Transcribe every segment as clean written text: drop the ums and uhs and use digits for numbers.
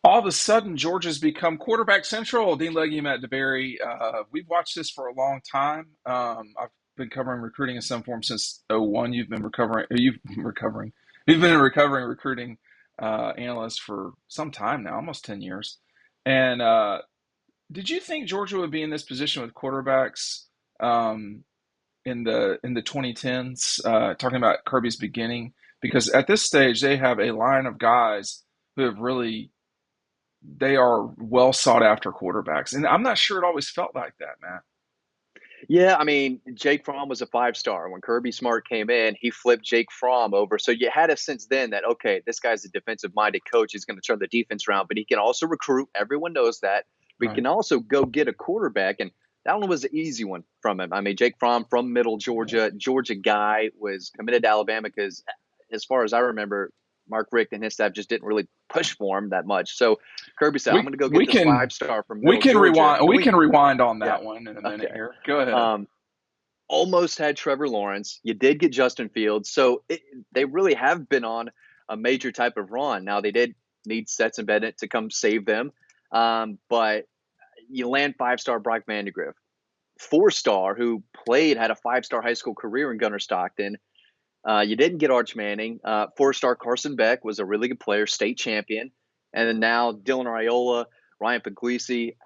All of a sudden, Georgia's become quarterback central. Dean Legge, Matt DeBerry. We've watched this for a long time. I've been covering recruiting in some form since '01. You've been recovering. You've been recovering. You've been a recovering recruiting analyst for some time now, almost 10 years. And did you think Georgia would be in this position with quarterbacks um, in the 2010s? Talking about Kirby's beginning, because at this stage they have a line of guys who have really they are well sought after quarterbacks. And I'm not sure it always felt like that, Matt. Yeah, I mean, Jake Fromm was a five-star. When Kirby Smart came in, he flipped Jake Fromm over. So you had a sense then that, okay, this guy's a defensive-minded coach. He's going to turn the defense around, but he can also recruit. Everyone knows that. But he Right. can also go get a quarterback. And that one was an easy one from him. I mean, Jake Fromm from Middle Yeah. Georgia, Georgia guy, was committed to Alabama because, as far as I remember, Mark Richt and his staff just didn't really push for him that much. So Kirby said, I'm We going to go we get this can five-star from we Middle can Georgia. rewind And we can rewind on yeah, that one in a minute okay. here. Go ahead. Um, Almost had Trevor Lawrence. You did get Justin Fields. So they really have been on a major type of run. Now, they did need Stetson Bennett to come save them. But you land five-star Brock Vandagriff, four-star who had a five-star high school career in Gunner Stockton. You didn't get Arch Manning. Four-star Carson Beck was a really good player, state champion. And then now Dylan Raiola, Ryan Puglisi,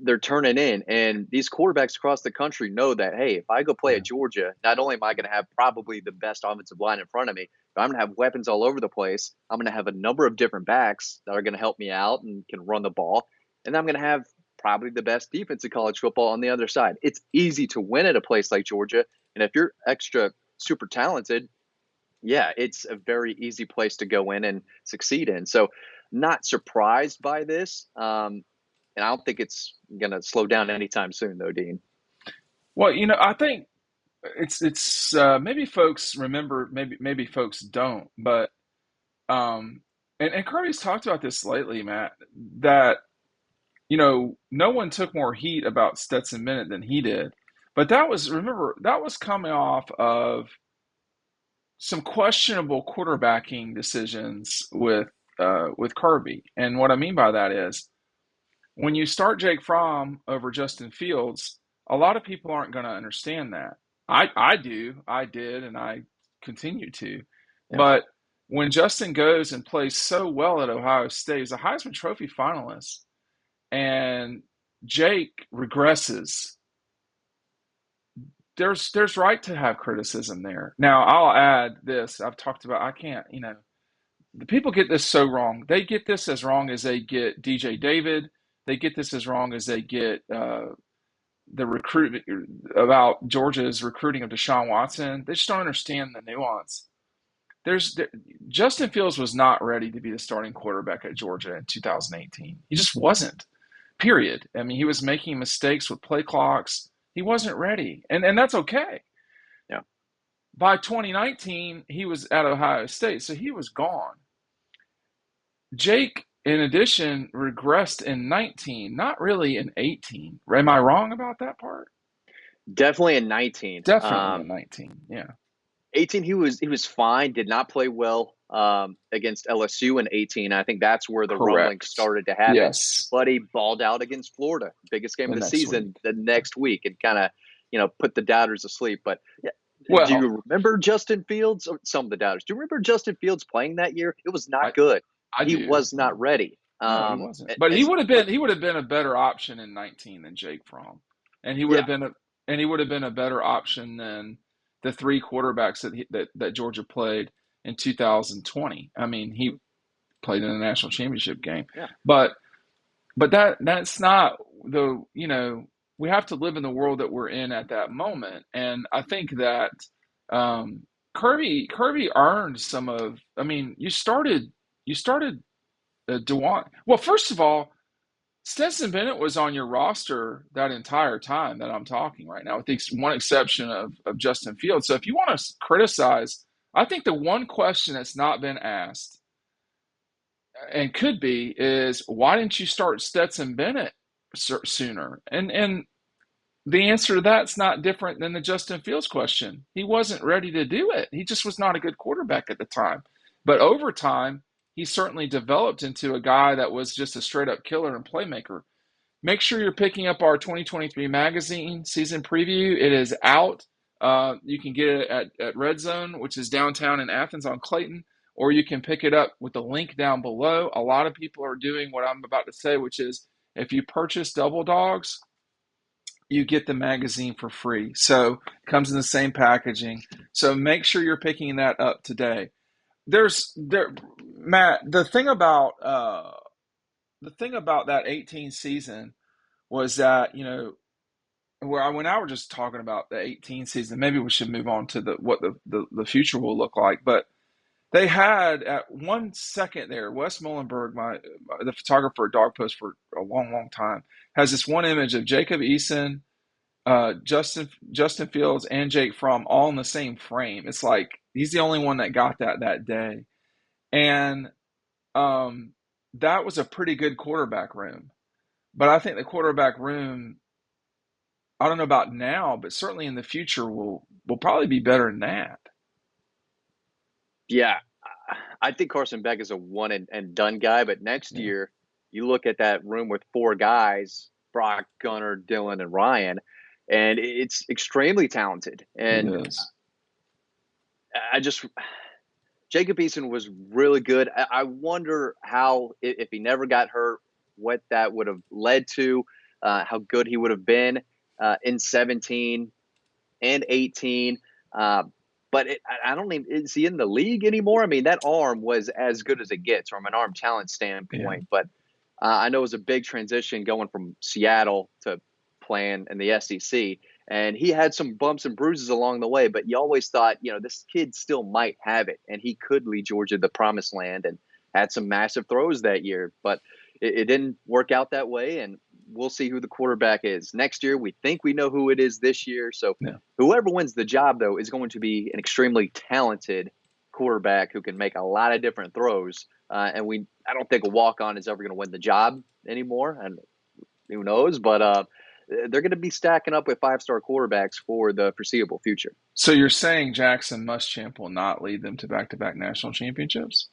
they're turning in. And these quarterbacks across the country know that, hey, if I go play Yeah. at Georgia, not only am I going to have probably the best offensive line in front of me, but I'm going to have weapons all over the place. I'm going to have a number of different backs that are going to help me out and can run the ball. And I'm going to have probably the best defense in college football on the other side. It's easy to win at a place like Georgia. And if you're extra super talented, yeah, it's a very easy place to go in and succeed in. So, not surprised by this. And I don't think it's going to slow down anytime soon, though, Dean. Well, I think it's maybe folks remember, maybe folks don't, but um, and Kirby's talked about this lately, Matt, that no one took more heat about Stetson Bennett than he did. But that was coming off of some questionable quarterbacking decisions with Kirby. And what I mean by that is when you start Jake Fromm over Justin Fields, a lot of people aren't going to understand that. I do, I did, and I continue to. Yeah. But when Justin goes and plays so well at Ohio State, he's a Heisman Trophy finalist, and Jake regresses. There's right to have criticism there. Now I'll add this. I've talked about I can't, the people get this so wrong. They get this as wrong as they get DJ David. They get this as wrong as they get the recruitment about Georgia's recruiting of Deshaun Watson. They just don't understand the nuance. There, Justin Fields was not ready to be the starting quarterback at Georgia in 2018. He just wasn't. Period. I mean, he was making mistakes with play clocks. He wasn't ready, and that's okay. Yeah. By 2019, he was at Ohio State, so he was gone. Jake, in addition, regressed in 19, not really in 18. Am I wrong about that part? Definitely in 19. Definitely in 19. Yeah, 18, he was fine. Did not play well against LSU in 18. I think that's where the rumbling correct. started to happen. Yes, But he balled out against Florida, biggest game the of the next week. season, the next week, and kind of put the doubters asleep. But yeah, do Well, you remember Justin Fields? Or some of the doubters. Do you remember Justin Fields playing that year? It was not I good. I He do. was Yeah. not ready. No, he wasn't. But As he would have been a better option in 19 than Jake Fromm, and he would yeah, have been a better option than the three quarterbacks that Georgia played in 2020. I mean, he played in a national championship game, yeah. but that's not the we have to live in the world that we're in at that moment, and I think that um, Kirby earned some of. I mean, you started Dewan. Well, first of all, Stetson Bennett was on your roster that entire time that I'm talking right now, with the one exception of Justin Fields. So if you want to criticize, I think the one question that's not been asked and could be is why didn't you start Stetson Bennett sooner? And the answer to that's not different than the Justin Fields question. He wasn't ready to do it. He just was not a good quarterback at the time. But over time, he certainly developed into a guy that was just a straight up killer and playmaker. Make sure you're picking up our 2023 magazine season preview. It is out. You can get it at Red Zone, which is downtown in Athens on Clayton, or you can pick it up with the link down below. A lot of people are doing what I'm about to say, which is if you purchase Double Dogs, you get the magazine for free. So it comes in the same packaging. So make sure you're picking that up today. Matt. The thing about that 18 season was that when I were just talking about the 18 season, maybe we should move on to what the future will look like. But they had at 1 second there, Wes Muhlenberg, the photographer at Dawg Post for a long, long time, has this one image of Jacob Eason, Justin Fields, and Jake Fromm all in the same frame. It's like he's the only one that got that day, and that was a pretty good quarterback room. But I think the quarterback room, I don't know about now, but certainly in the future will probably be better than that. Yeah, I think Carson Beck is a one and done guy, but next Yeah, year you look at that room with four guys, Brock, Gunner, Dylan, and Ryan, and it's extremely talented. it And is. I just Jacob Eason was really good. I wonder how, if he never got hurt, what that would have led to, how good he would have been in 17 and 18. Uh, but I don't even, is he in the league anymore? I mean, that arm was as good as it gets from an arm talent Yeah. standpoint. But I know it was a big transition going from Seattle to playing in the SEC. And he had some bumps and bruises along the way, but you always thought, this kid still might have it, and he could lead Georgia to the promised land, and had some massive throws that year. But it didn't work out that way, and we'll see who the quarterback is next year. We think we know who it is this year. So Yeah. whoever wins the job, though, is going to be an extremely talented quarterback who can make a lot of different throws. I don't think a walk on is ever going to win the job anymore. And who knows? But they're going to be stacking up with 5-star quarterbacks for the foreseeable future. So you're saying Jackson Muschamp will not lead them to back-to-back national championships?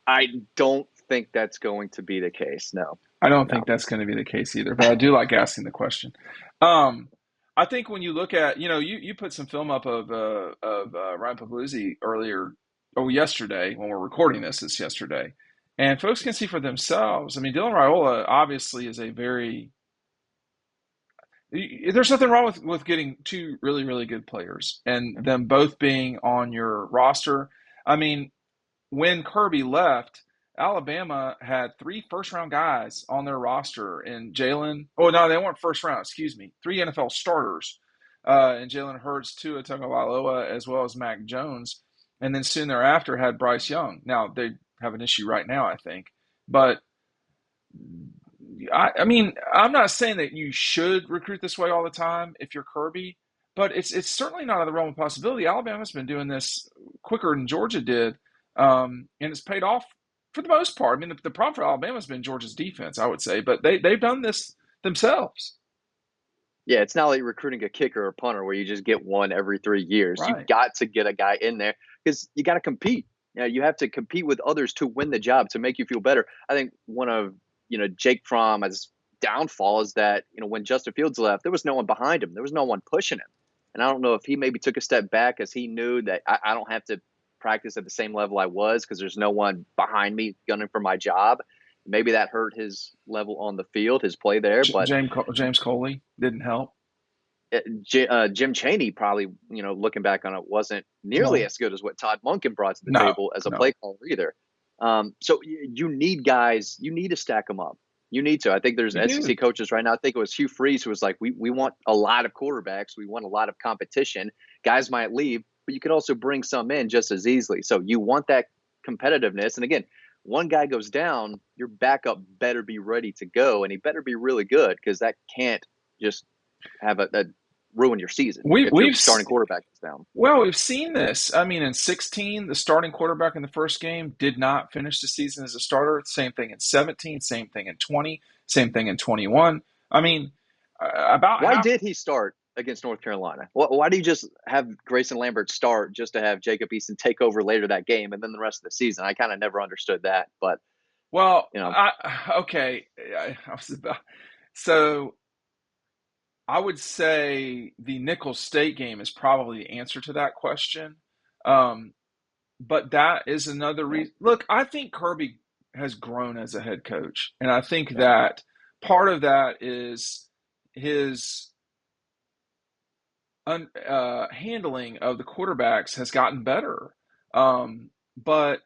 I don't think that's going to be the case. No, I don't no. think that's going to be the case either, but I do like asking the question. Um, I think when you look at, you put some film up of Ryan Puglisi earlier, yesterday when we're recording this. It's yesterday, and folks can see for themselves. I mean, Dylan Raiola obviously is a very. There's nothing wrong with getting two really really good players and them both being on your roster. I mean, when Kirby left, Alabama had three first round guys on their roster, and Jalen. Oh no, they weren't first round. Excuse me, three NFL starters, and Jalen Hurts, Tua Tagovailoa, as well as Mac Jones, and then soon thereafter had Bryce Young. Now they have an issue right now, I think, but I mean, I'm not saying that you should recruit this way all the time if you're Kirby, but it's certainly not out of the realm of possibility. Alabama's been doing this quicker than Georgia did, and it's paid off for the most part. I mean, the problem for Alabama's been Georgia's defense, I would say, but they've done this themselves, Yeah, it's not like recruiting a kicker or punter where you just get one every 3 years. You've right? got to get a guy in there because you got to compete. You have to compete with others to win the job to make you feel better. I think one of Jake Fromm's downfall is that when Justin Fields left, there was no one behind him. There was no one pushing him, and I don't know if he maybe took a step back as he knew that I don't have to practice at the same level I was because there's no one behind me gunning for my job. Maybe that hurt his level on the field, his play there, but James Coley didn't help. Jim Chaney probably, looking back on it, wasn't nearly No, as good as what Todd Monken brought to the no, table as a no. play caller either. So you need guys, you need to stack them up. You need to. I think there's You SEC do. coaches right now. I think it was Hugh Freeze who was like, we want a lot of quarterbacks. We want a lot of competition. Guys might leave, but you could also bring some in just as easily. So you want that competitiveness. And again, one guy goes down, your backup better be ready to go, and he better be really good because that can't just have a ruin your season We if your we've starting quarterback is down. Well, we've seen this. I mean, in 16, the starting quarterback in the first game did not finish the season as a starter. Same thing in 17, same thing in 20, same thing in 21. I mean, about Why half. did he start? against North Carolina? Why do you just have Grayson Lambert start just to have Jacob Eason take over later that game and then the rest of the season? I kind of never understood that, but Well, you know, okay, I was about so I would say the Nicholls State game is probably the answer to that question. Um, but that is another yeah, reason. Look, I think Kirby has grown as a head coach, and I think yeah, that part of that is his handling of the quarterbacks has gotten better. Um, but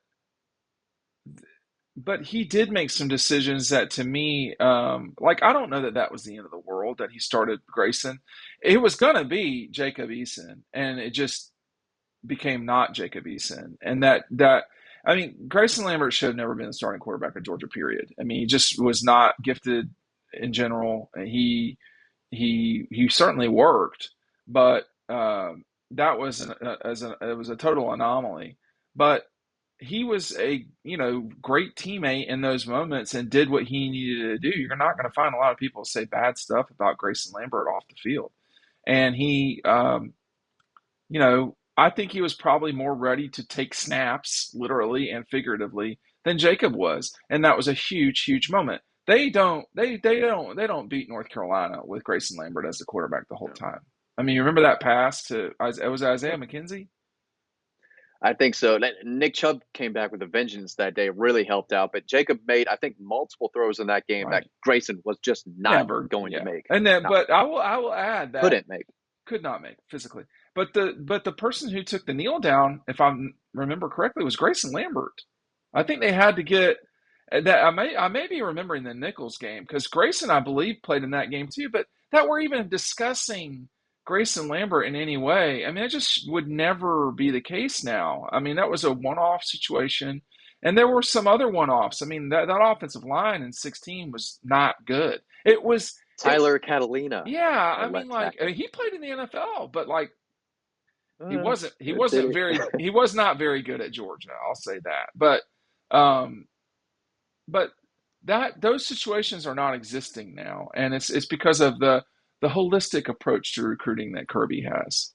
but he did make some decisions that to me, like I don't know that that was the end of the world that he started Grayson. It was going to be Jacob Eason, and it just became not Jacob Eason. And that I mean, Grayson Lambert should have never been the starting quarterback at Georgia. Period. I mean, he just was not gifted in general. He certainly worked, but that was it was a total anomaly. But he was a great teammate in those moments and did what he needed to do. You're not going to find a lot of people say bad stuff about Grayson Lambert off the field, and he I think he was probably more ready to take snaps, literally and figuratively, than Jacob was, and that was a huge, huge moment. They don't beat North Carolina with Grayson Lambert as the quarterback the whole yeah. time. I mean, you remember that pass to it was Isaiah McKenzie? I think so. Nick Chubb came back with a vengeance that day, really helped out. But Jacob made, I think, multiple throws in that game that Right. Grayson was just not Never, going to yeah. make. And then, Not but I will add that couldn't make. could not make physically. But the person who took the kneel down, if I remember correctly, was Grayson Lambert. I think they had to get that. I may be remembering the Nicholls game because Grayson, I believe, played in that game too. But that we're even discussing Grayson Lambert in any way, I mean, it just would never be the case now. I mean, that was a one-off situation, and there were some other one-offs. I mean, that offensive line in 16 was not good. It was it. Tyler Catalina, Yeah, our I mean, left like tackle. he played in the NFL, but like he Uh, wasn't he did wasn't it? very he was not very good at Georgia. I'll say that. Um, but that those situations are not existing now, and it's because of the holistic approach to recruiting that Kirby has.